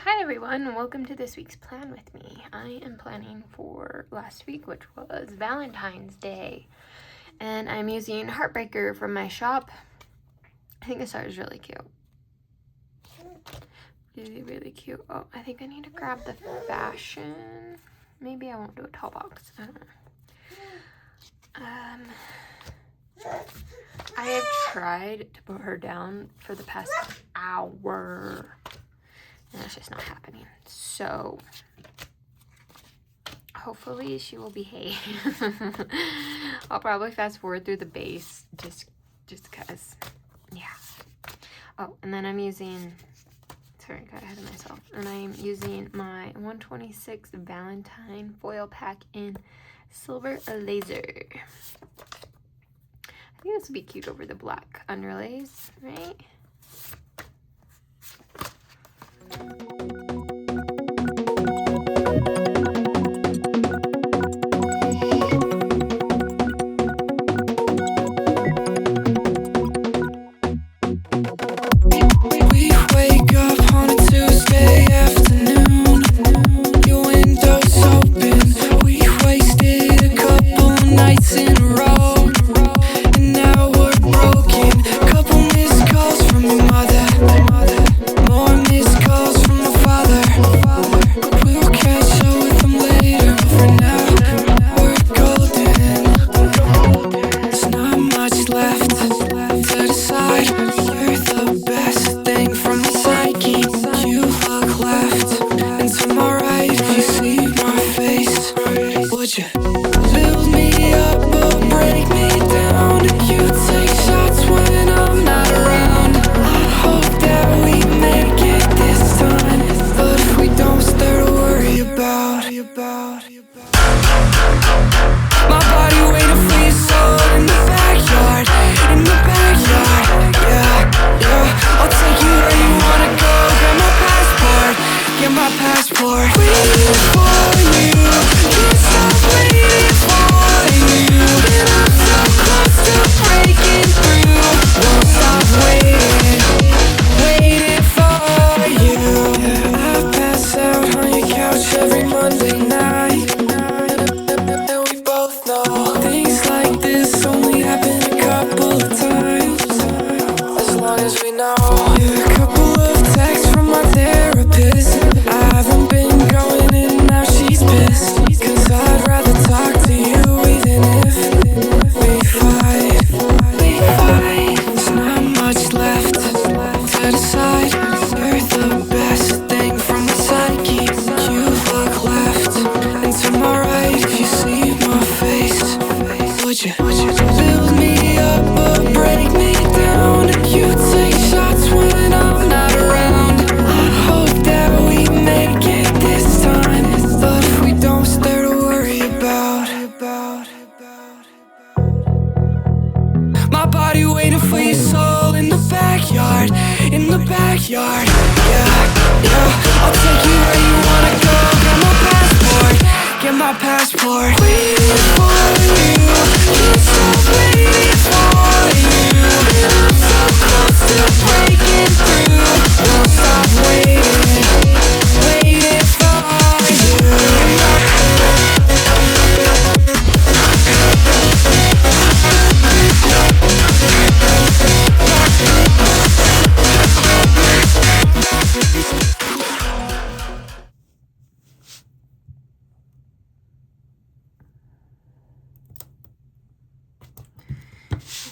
Hi everyone, and welcome to this week's plan with me. I am planning for last week, which was Valentine's Day, and I'm using Heartbreaker from my shop. I think this art is really cute. Really cute. Oh, I think I need to grab the fashion. Maybe I won't do a tall box. I don't know. I have tried to put her down for the past hour. And it's just not happening. So hopefully she will behave. I'll probably fast forward through the base just because. Yeah. Oh, and then I'm using, sorry, I got ahead of myself. And I'm using my 126 Valentine foil pack in Silver Laser. I think this would be cute over the black underlays, right?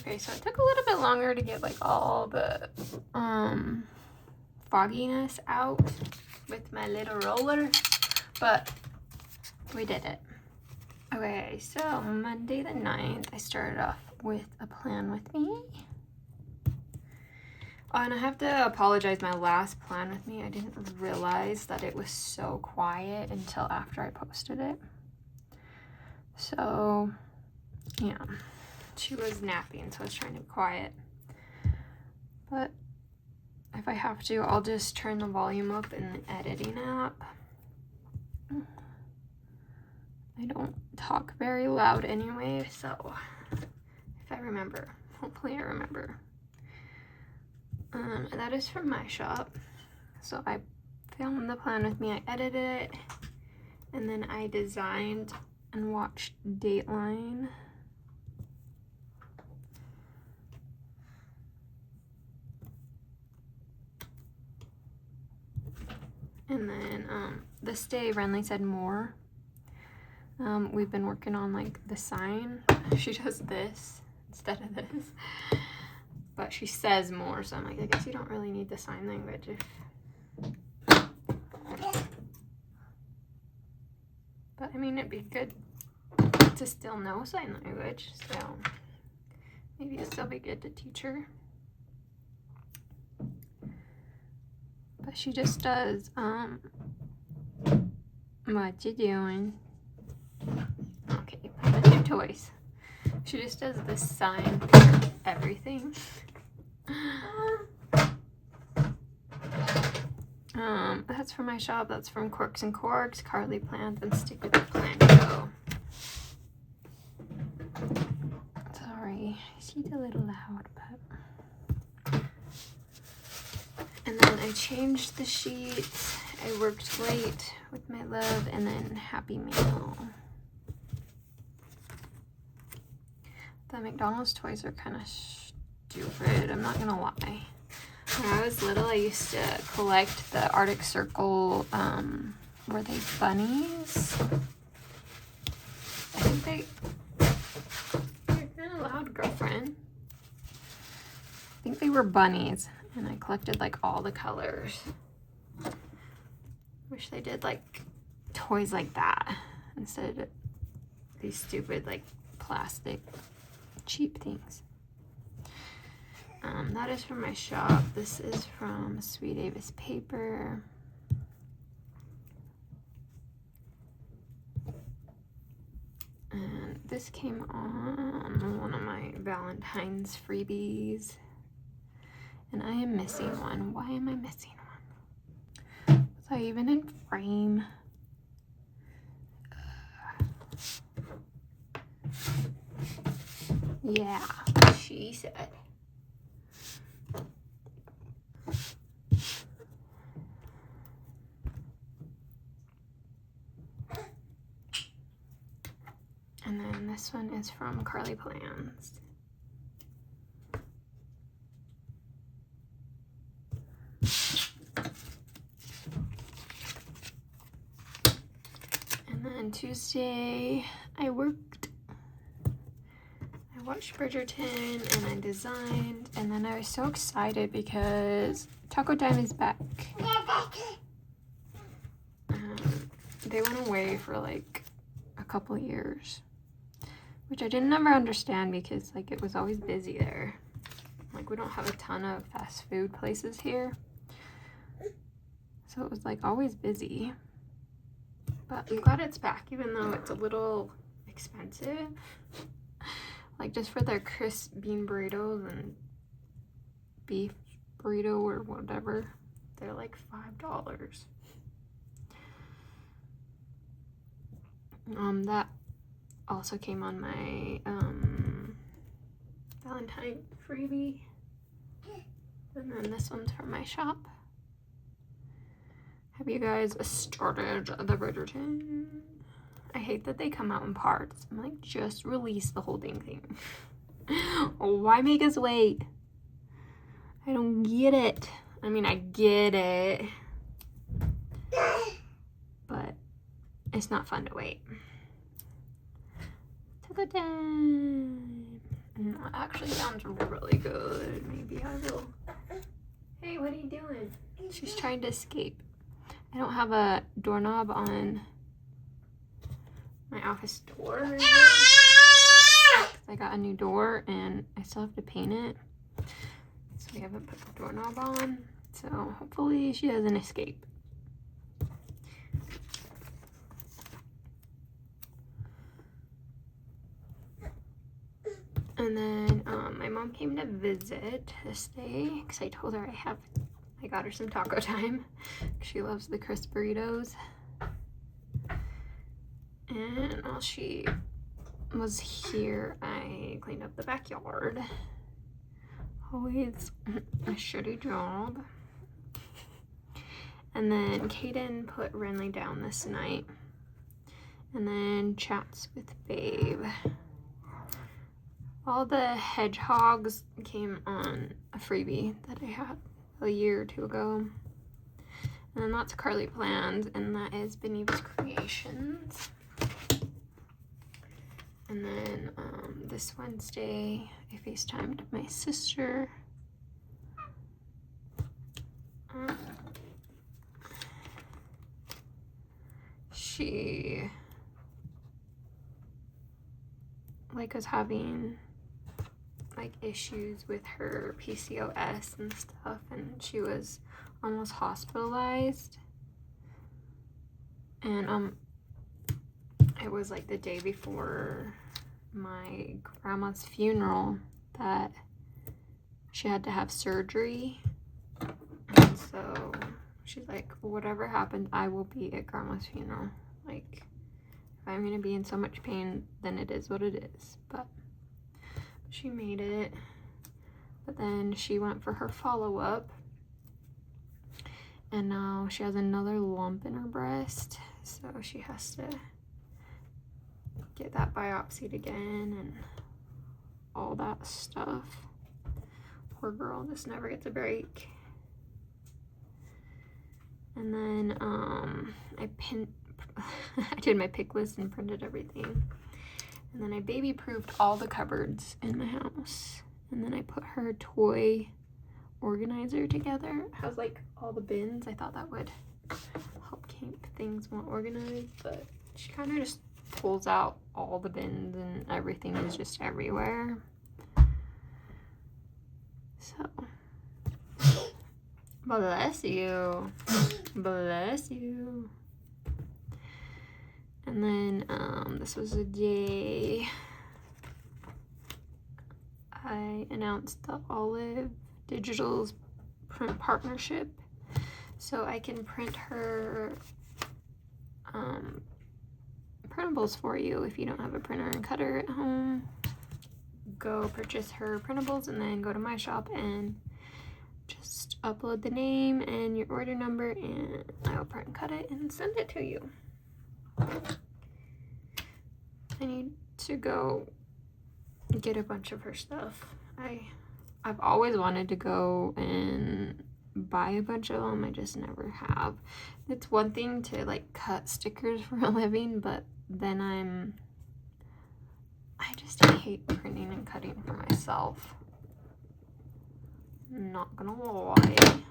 Okay, so it took a little bit longer to get like all the fogginess out with my little roller, but we did it. Okay, so Monday the 9th, I started off with a plan with me. Oh, and I have to apologize, my last plan with me, I didn't realize that it was so quiet until after I posted it. So, yeah. She was napping, so I was trying to be quiet. But if I have to, I'll just turn the volume up in the editing app. I don't talk very loud anyway, so if I remember, hopefully I remember. And that is from my shop. So I filmed the plan with me. I edited it, and then I designed and watched Dateline. And then this day Renly said more. We've been working on like the sign. She does this instead of this, but she says more, so I'm like, I guess you don't really need the sign language if... But I mean, it'd be good to still know sign language, so maybe it'll still be good to teach her. But she just does, what you doing? Okay, the new toys. She just does this sign for everything. That's from my shop. That's from Corks and Corks, Carly Plant, and Stick with the Plant Go. Sorry, she's a little loud, but... And then I changed the sheets. I worked late with my love, and then Happy Meal. The McDonald's toys are kind of stupid, I'm not gonna lie. When I was little, I used to collect the Arctic Circle, were they bunnies? I think you're kind of loud, girlfriend. I think they were bunnies, and I collected like all the colors. Wish they did like toys like that instead of these stupid like plastic cheap things. That is from my shop. This is from Sweet Avis Paper. And this came on one of my Valentine's freebies. And I am missing one. Why am I missing one? Was I even in frame? Yeah, she said. And then this one is from Carly Plans. And then Tuesday, I worked. I watched Bridgerton and I designed. And then I was so excited because Taco Time is back. They went away for like a couple years, which I didn't ever understand because like it was always busy there. Like we don't have a ton of fast food places here, so it was like always busy. But I'm glad it's back, even though it's a little expensive. Like just for their crisp bean burritos and beef burrito or whatever, they're like $5. That also came on my Valentine freebie. And then this one's from my shop. Have you guys started the Bridgerton? I hate that they come out in parts. I'm like, just release the whole dang thing. Why make us wait? I don't get it. I mean, I get it, but it's not fun to wait. Taco time. That actually sounds really good. Maybe I will. Hey, what are you doing? She's trying to escape. I don't have a doorknob on my office door right now. I got a new door and I still have to paint it. So we haven't put the doorknob on. So hopefully she doesn't escape. And then my mom came to visit this day because I told her I got her some taco time. She loves the crisp burritos. And while she was here, I cleaned up the backyard. Always a shitty job. And then Kaden put Renly down this night. And then chats with Babe. All the hedgehogs came on a freebie that I had a year or two ago. And then that's Carly Plans, and that is Beneva's Creations. And then this Wednesday, I FaceTimed my sister. She was having issues with her PCOS and stuff, and she was almost hospitalized. And it was the day before my grandma's funeral that she had to have surgery. And so she's like, whatever happens, I will be at grandma's funeral. If I'm gonna be in so much pain, then it is what it is. But she made it. But then she went for her follow-up, and now she has another lump in her breast, so she has to get that biopsied again and all that stuff. Poor girl just never gets a break. And then I did my pick list and printed everything. And then I baby proofed all the cupboards in my house. And then I put her toy organizer together. It has all the bins. I thought that would help keep things more organized, but she kind of just pulls out all the bins and everything is just everywhere. So, bless you. Bless you. And then this was a day I announced the Olive Digital's print partnership, so I can print her printables for you. If you don't have a printer and cutter at home, go purchase her printables and then go to my shop and just upload the name and your order number, and I'll print and cut it and send it to you. I need to go get a bunch of her stuff. I've always wanted to go and buy a bunch of them. I just never have. It's one thing to cut stickers for a living, but then I just hate printing and cutting for myself. I'm not gonna lie.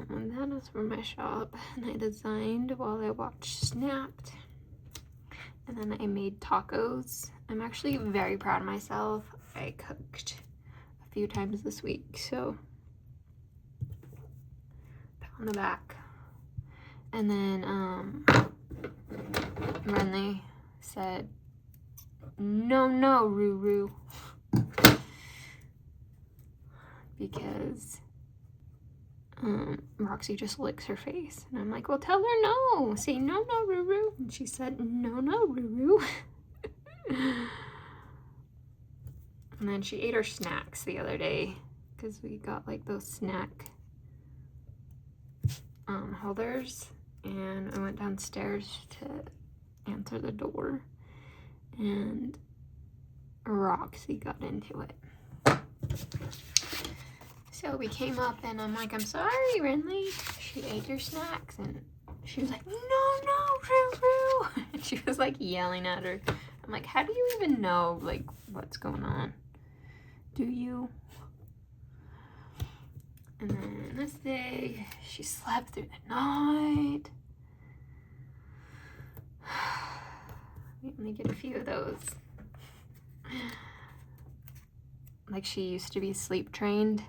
And that is from my shop, and I designed while I watched Snapped, and then I made tacos. I'm actually very proud of myself. I cooked a few times this week, so pat on the back. And then Renly said, no, Ruru, because Roxy just licks her face. And I'm like, well, tell her no. Say no, Ruru. And she said, no, Ruru. And then she ate her snacks the other day because we got those snack holders. And I went downstairs to answer the door, and Roxy got into it. So we came up, and I'm like, I'm sorry, Renly. She ate your snacks. And she was like, no, Ruru. And she was yelling at her. I'm like, how do you even know what's going on? Do you? And then this day, she slept through the night. We only get a few of those. She used to be sleep trained,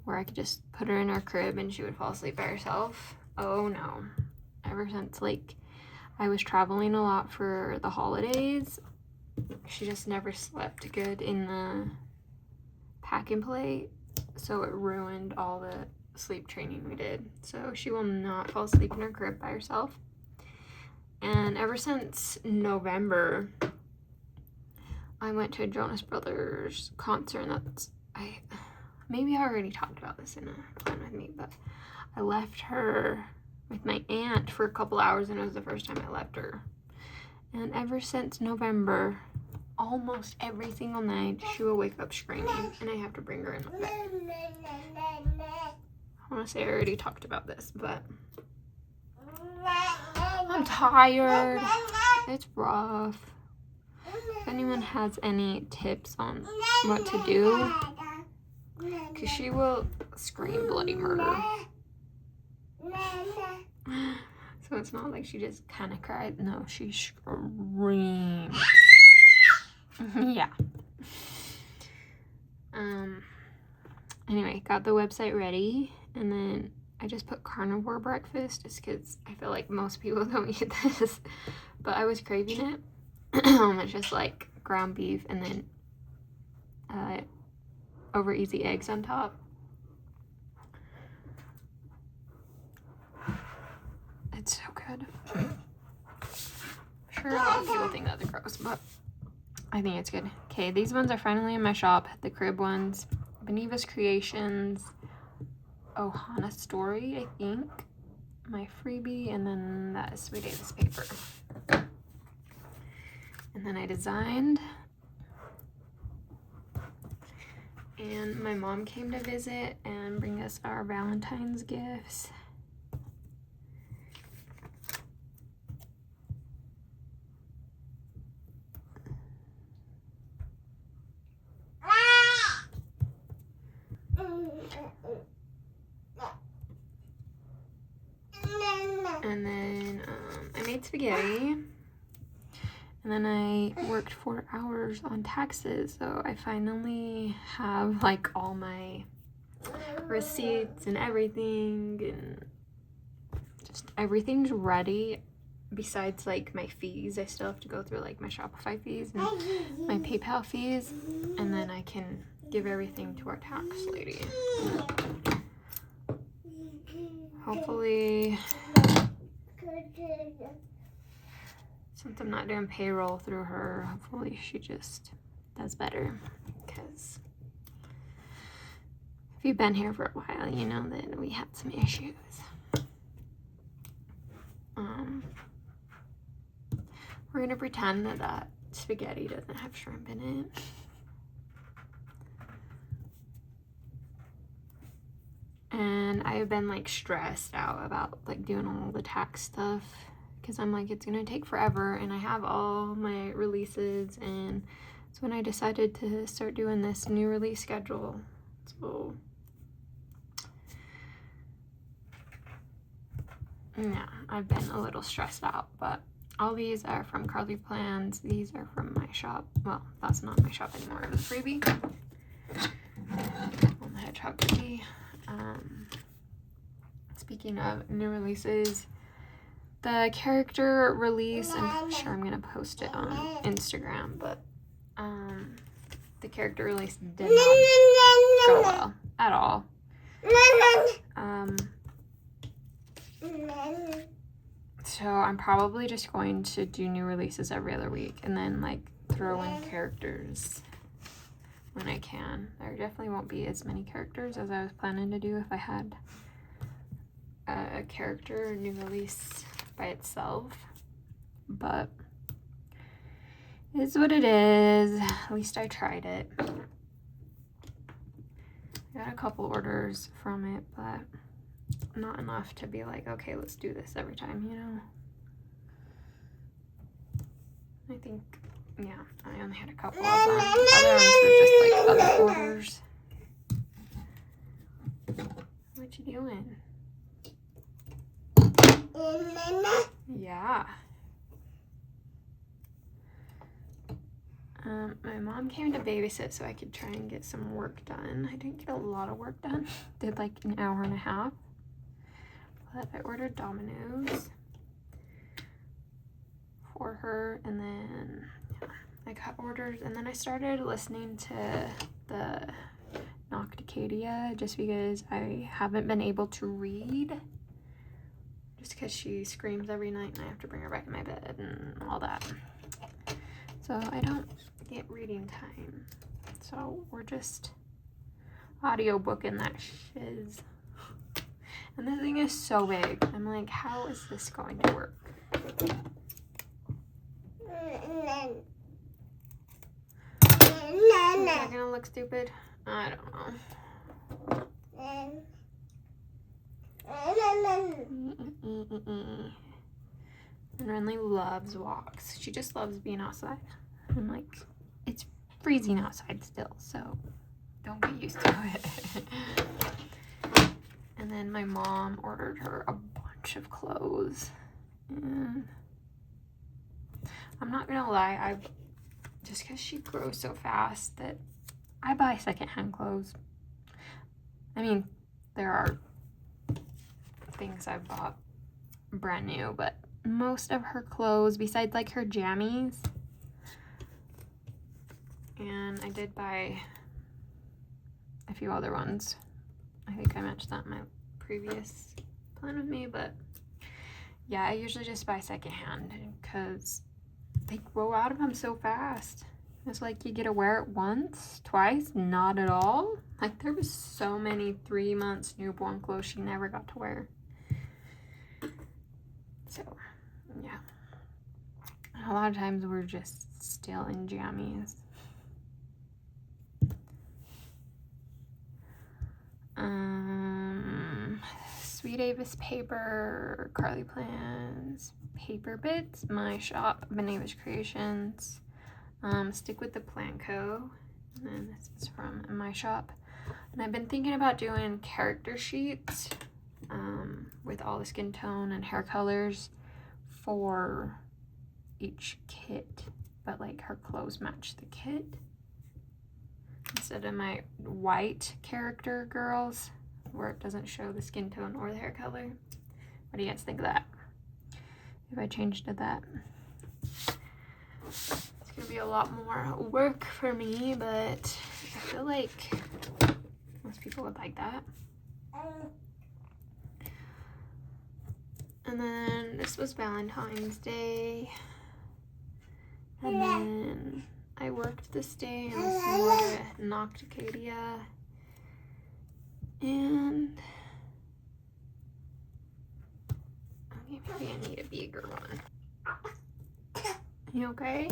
where I could just put her in her crib and she would fall asleep by herself. Oh no. Ever since I was traveling a lot for the holidays, she just never slept good in the pack and play, so it ruined all the sleep training we did. So she will not fall asleep in her crib by herself. And ever since November, I went to a Jonas Brothers concert, and maybe I already talked about this in a plan with me, but I left her with my aunt for a couple hours, and it was the first time I left her. And ever since November, almost every single night, she will wake up screaming, and I have to bring her in the bed. I want to say I already talked about this, but I'm tired. It's rough. If anyone has any tips on what to do, because she will scream bloody murder. So it's not like she just kind of cried. No, she screams. Yeah. Anyway, got the website ready, and then I just put carnivore breakfast just because I feel like most people don't eat this, but I was craving it. It's just like ground beef and then over easy eggs on top. It's so good. I'm sure a lot of people think that's gross, but I think it's good. Okay, these ones are finally in my shop. The crib ones. Beneva's Creations. Ohana Story, I think. My freebie, and then that is Sweet Davis paper. And then I designed. And my mom came to visit and bring us our Valentine's gifts. And then I made spaghetti, and then I worked 4 hours on taxes, so I finally have like all my receipts and everything, and just everything's ready besides like my fees. I still have to go through like my Shopify fees and my PayPal fees, and then I can give everything to our tax lady. Hopefully, since I'm not doing payroll through her, hopefully she just does better, because if you've been here for a while, you know that we had some issues. We're gonna pretend that spaghetti doesn't have shrimp in it. And I've been like stressed out about like doing all the tax stuff, because I'm like, it's gonna take forever, and I have all my releases, and so when I decided to start doing this new release schedule, so yeah, I've been a little stressed out. But all these are from Carly Plans. These are from my shop. Well, that's not my shop anymore. It was freebie on the hedgehog cookie. Speaking of new releases, the character release, I'm sure I'm gonna post it on Instagram, but the character release did not go well at all. So I'm probably just going to do new releases every other week, and then like throw in characters when I can. There definitely won't be as many characters as I was planning to do if I had a character new release by itself, but it's what it is. At least I tried it. I got a couple orders from it, but not enough to be like, okay, let's do this every time, you know? I think, yeah, I only had a couple of them. Other ones were just like other orders. What you doing? Yeah. My mom came to babysit so I could try and get some work done. I didn't get a lot of work done. Did like an hour and a half. But I ordered Domino's for her, and then yeah, I got orders, and then I started listening to the Nocticadia just because I haven't been able to read. just because she screams every night and I have to bring her back in my bed and all that. So I don't get reading time. So we're just audiobooking that shiz. And this thing is so big. I'm like, how is this going to work? Is that gonna look stupid? I don't know. And Renly loves walks. She just loves being outside. I'm like, it's freezing outside still, so don't get used to it. And then my mom ordered her a bunch of clothes. And I'm not gonna lie, just because she grows so fast that I buy secondhand clothes. I mean, there are things I've bought brand new, but most of her clothes, besides like her jammies, and I did buy a few other ones. I think I mentioned that in my previous plan with me, but yeah, I usually just buy secondhand because they grow out of them so fast. It's like you get to wear it once, twice, not at all. Like there was so many 3 months newborn clothes she never got to wear. So yeah, a lot of times we're just still in jammies. Sweet Avis paper, Carly Plans, Paper Bits, My Shop, Benavish Creations, Stick with the Planco, and then this is from My Shop. And I've been thinking about doing character sheets with all the skin tone and hair colors for each kit, but like her clothes match the kit instead of my white character girls where it doesn't show the skin tone or the hair color. What do you guys think of that? If I changed to that, it's gonna be a lot more work for me, but I feel like most people would like that. And then this was Valentine's Day. And then I worked this day and was more to Nocticadia. And okay, maybe I need a bigger one. You okay?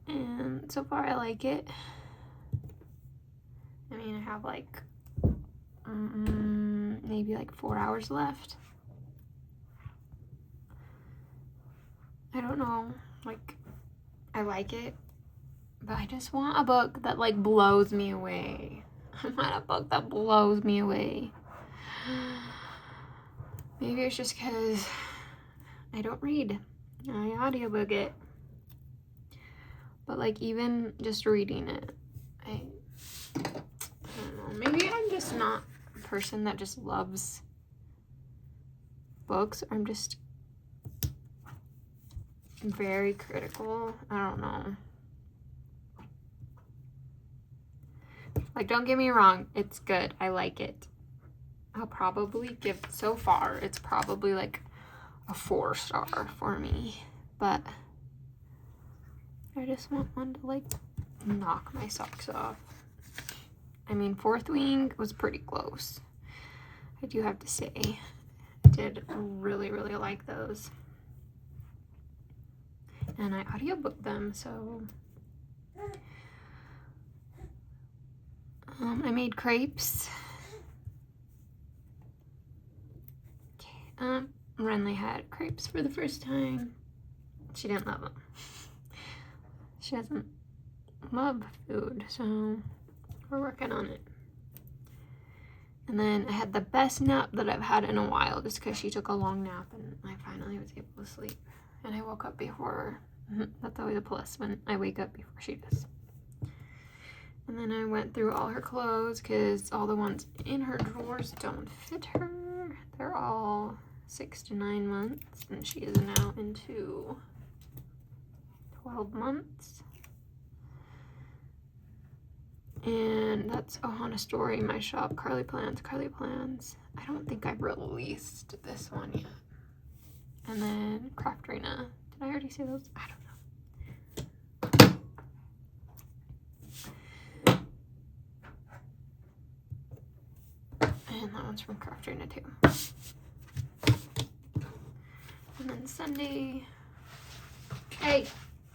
And so far I like it. I mean, I have like maybe like 4 hours left. I don't know, like I like it, but I just want a book that like blows me away. I want a book that blows me away. Maybe it's just because I don't read. I audiobook it. But like even just reading it, I don't know. Maybe I'm just not a person that just loves books. I'm just very critical. I don't know. Like, don't get me wrong, it's good. I like it. I'll probably give, so far, it's probably like a 4-star for me. But I just want one to like knock my socks off. I mean, Fourth Wing was pretty close, I do have to say. I did really, really like those. And I audiobooked them, so I made crepes. Okay. Renly had crepes for the first time. She didn't love them. She doesn't love food, so we're working on it. And then I had the best nap that I've had in a while, just because she took a long nap and I finally was able to sleep. And I woke up before her. That's always a plus when I wake up before she does. And then I went through all her clothes because all the ones in her drawers don't fit her. They're all 6 to 9 months, and she is now into 12 months. And that's Ohana Story, My Shop, Carly Plans, Carly Plans. I don't think I've released this one yet. And then Craft Arena. Did I already say those? I don't know. And that one's from Craft Arena too. And then Sunday. Hey!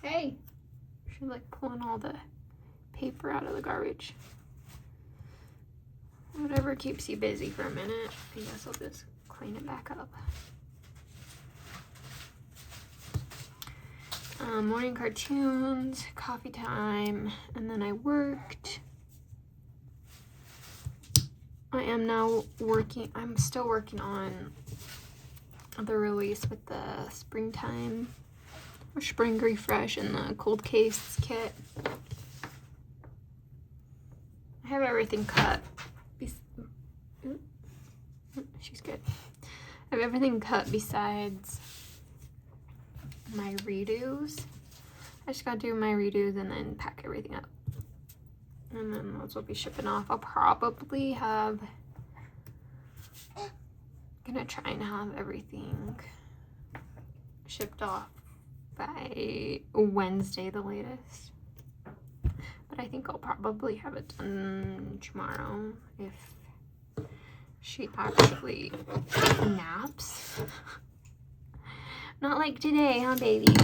She's like pulling all the paper out of the garbage. Whatever keeps you busy for a minute. I guess I'll just clean it back up. Morning cartoons, coffee time, and then I worked. I'm still working on the release with the springtime or spring refresh and the cold case kit. I have everything cut. She's good. I have everything cut besides my redos. I just gotta do my redos and then pack everything up. And then those will be shipping off. I'll probably gonna try and have everything shipped off by Wednesday the latest. But I think I'll probably have it done tomorrow if she actually naps. Not like today, huh, baby?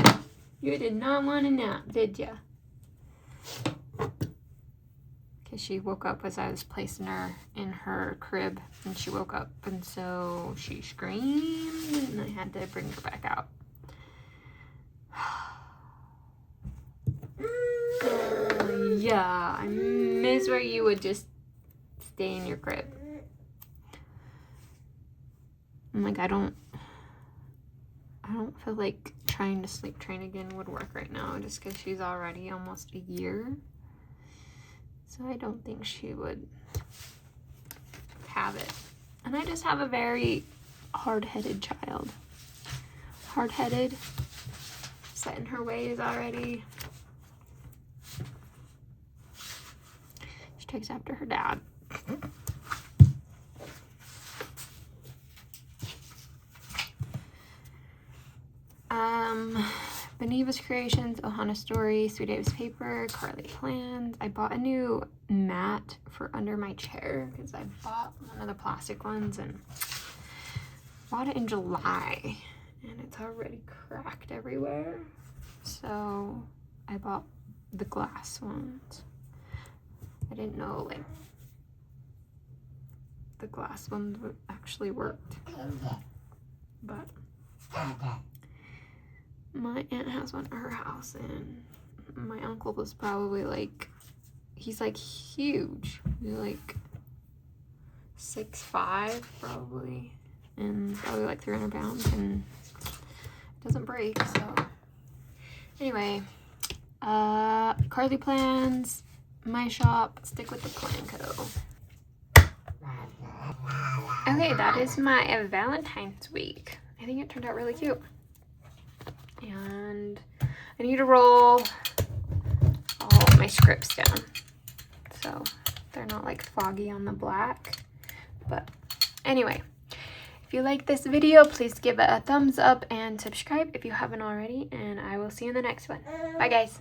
You did not want to nap, did ya? Because she woke up as I was placing her in her crib, and she woke up, and so she screamed, and I had to bring her back out. Yeah, I miss where you would just stay in your crib. I'm like, I don't feel like trying to sleep train again would work right now, just because she's already almost a year. So I don't think she would have it. And I just have a very hard-headed child. Hard-headed, set in her ways already. She takes after her dad. Beneva's Creations, Ohana Story, Sweet Dave's Paper, Carly Plans. I bought a new mat for under my chair because I bought one of the plastic ones and bought it in July and it's already cracked everywhere. So I bought the glass ones. I didn't know like the glass ones actually worked, but my aunt has one at her house, and my uncle was probably like, he's like huge. He's like 6'5" probably, and probably like 300 pounds, and it doesn't break, so. Anyway, Carly Plans, My Shop, stick with the plan co. Okay, that is my Valentine's week. I think it turned out really cute. And I need to roll all my scripts down so they're not like foggy on the black. But anyway, if you like this video, please give it a thumbs up and subscribe if you haven't already, and I will see you in the next one. Bye guys.